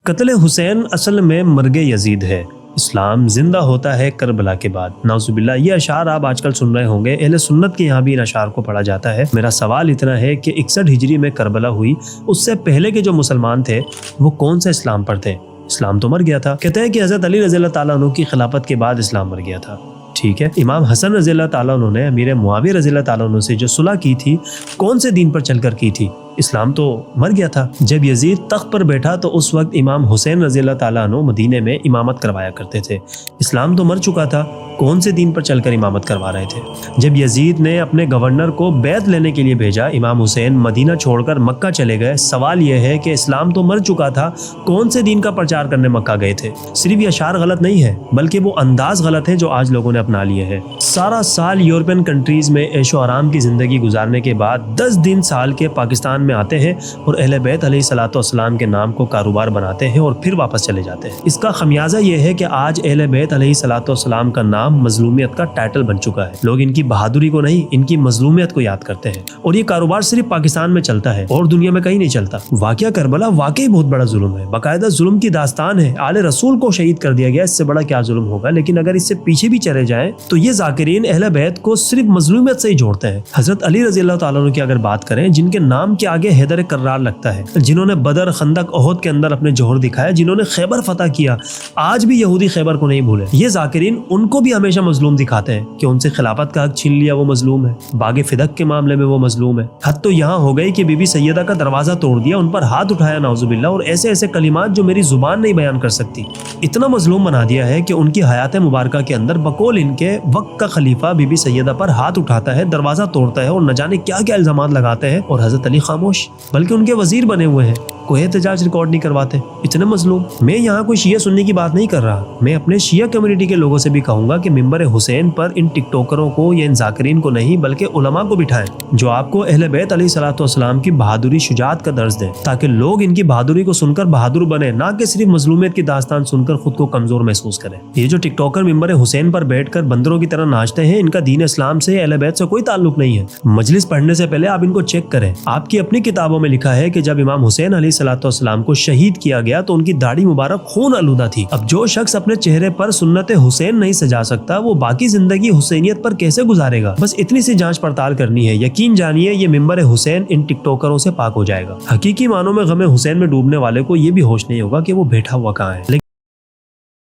قتل حسین اصل میں مرگ یزید ہے، اسلام زندہ ہوتا ہے کربلا کے بعد۔ نعوذ باللہ، یہ اشعار آپ آج کل سن رہے ہوں گے، اہل سنت کے یہاں بھی ان اشعار کو پڑھا جاتا ہے۔ میرا سوال اتنا ہے کہ 61 ہجری میں کربلا ہوئی، اس سے پہلے کے جو مسلمان تھے وہ کون سے اسلام پر تھے؟ اسلام تو مر گیا تھا۔ کہتے ہیں کہ حضرت علی رضی اللہ تعالیٰ عنہ کی خلافت کے بعد اسلام مر گیا تھا۔ ٹھیک ہے، امام حسن رضی اللہ تعالیٰ عنہ نے امیر معاویہ رضی اللہ تعالیٰ عنہ سے جو صلح کی تھی، کون سے دین پر چل کر کی تھی؟ اسلام تو مر گیا تھا۔ جب یزید تخت پر بیٹھا تو اس وقت امام حسین رضی اللہ تعالیٰ عنہ مدینے میں امامت کروایا کرتے تھے۔ اسلام تو مر چکا تھا، کون سے دین پر چل کر امامت کروا رہے تھے؟ جب یزید نے اپنے گورنر کو بیعت لینے کے لیے بھیجا، امام حسین مدینہ چھوڑ کر مکہ چلے گئے۔ سوال یہ ہے کہ اسلام تو مر چکا تھا، کون سے دین کا پرچار کرنے مکہ گئے تھے؟ صرف یہ اشعار غلط نہیں ہے، بلکہ وہ انداز غلط ہے جو آج لوگوں نے اپنا لیے ہے۔ سارا سال یورپین کنٹریز میں عیش و آرام کی زندگی گزارنے کے بعد 10 دن سال کے پاکستان میں آتے ہیں اور اہل بیت علیہ الصلوۃ والسلام کے نام کو کاروبار بناتے ہیں اور پھر واپس چلے جاتے ہیں۔ اس کا خمیازہ یہ ہے کہ آج اہل بیت علیہ الصلوۃ والسلام کا نام مظلومیت کا ٹائٹل بن چکا ہے۔ لوگ ان کی بہادری کو نہیں، ان کی مظلومیت کو یاد کرتے ہیں، اور یہ کاروبار صرف پاکستان میں چلتا ہے اور دنیا میں کہیں نہیں چلتا۔ واقعہ کربلا واقعی بہت بڑا ظلم ہے، باقاعدہ ظلم کی داستان ہے۔ آل رسول کو شہید کر دیا گیا، اس سے بڑا کیا ظلم ہوگا؟ لیکن اگر اس سے پیچھے بھی چلے جائیں تو یہ ذاکرین اہل بیت کو صرف مظلومیت سے ہی جوڑتے ہیں۔ حضرت علی رضی اللہ تعالیٰ عنہ کی اگر بات کریں، جن کے نام کے آگے حیدر کرار لگتا ہے، جنہوں نے بدر، خندق، احد کے اندر اپنے جوہر دکھایا، جنہوں نے خیبر فتح کیا، آج بھی یہودی خیبر کو نہیں بھولے۔ یہ ذاکرین ان کو بھی ہمیشہ مظلوم دکھاتے ہیں کہ ان سے خلافت کا حق چھین لیا، وہ مظلوم ہے۔ باغ فدق کے معاملے میں وہ مظلوم ہے۔ حد تو یہاں ہو گئی کہ بی بی سیدہ کا دروازہ توڑ دیا، ان پر ہاتھ اٹھایا، نعوذ باللہ، اور ایسے ایسے کلمات جو میری زبان نہیں بیان کر سکتی۔ اتنا مظلوم بنا دیا ہے کہ ان کی حیات مبارکہ کے اندر بقول ان کے وقت کا خلیفہ بی بی سیدہ پر ہاتھ اٹھاتا ہے، دروازہ توڑتا ہے، اور نہ جانے کیا کیا الزامات لگاتے ہیں، اور حضرت علی خاموش، بلکہ ان کے وزیر بنے ہوئے ہیں، کوئی احتجاج ریکارڈ نہیں کرواتے۔ اتنے مظلوم۔ میں یہاں کوئی شیعہ سنی کی بات نہیں کر رہا، میں اپنے شیعہ کمیونٹی کے لوگوں سے بھی کہوں گا کہ ممبر حسین پر ان ٹک ٹوکروں کو یا ان ذاکرین کو نہیں بلکہ علماء کو بٹھائیں، جو آپ کو اہل بیت علیہ الصلوۃ والسلام کی بہادری، شجاعت کا درس دیں، تاکہ لوگ ان کی بہادری کو سن کر بہادر بنے، نہ کہ صرف مظلومیت کی داستان سن کر خود کو کمزور محسوس کریں۔ یہ جو ٹک ٹوکر ممبر حسین پر بیٹھ کر بندروں کی طرح ناچتے ہیں، ان کا دین اسلام سے، اہل بیت سے کوئی تعلق نہیں ہے۔ مجلس پڑھنے سے پہلے آپ ان کو چیک کریں۔ آپ کی اپنی کتابوں میں لکھا ہے کہ جب امام حسین علیہ الصلوۃ والسلام کو شہید کیا گیا تو ان کی داڑھی مبارک خون آلودہ تھی۔ اب جو شخص اپنے چہرے پر سنت حسین نہیں سجا سکتا، وہ باقی زندگی حسینیت پر کیسے گزارے گا؟ بس اتنی سی جانچ پڑتال کرنی ہے، یقین جانیے یہ ممبر حسین ان ٹک ٹوکروں سے پاک ہو جائے گا۔ حقیقی معنوں میں غم حسین میں ڈوبنے والے کو یہ بھی ہوش نہیں ہوگا کہ وہ بیٹھا ہوا کہاں ہے۔